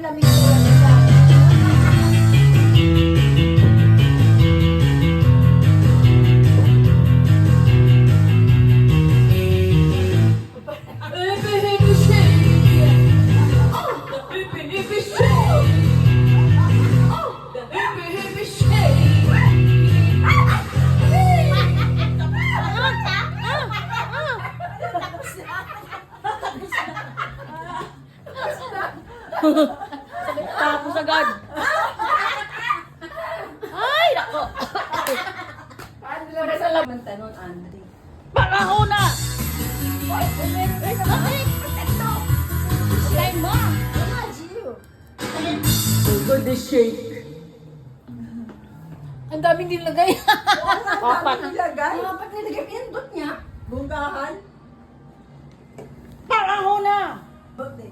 lamig ko lang siya. Tapos agad. Ay, nako. Ano lang ang tanong, Andre? Paraho na! Slime mo! Imagine! Good shake. Ang daming nilagay. Apat. Nilagay? Apat nilagay. Pindot niya. Bunggahan. Paraho na! Bakit?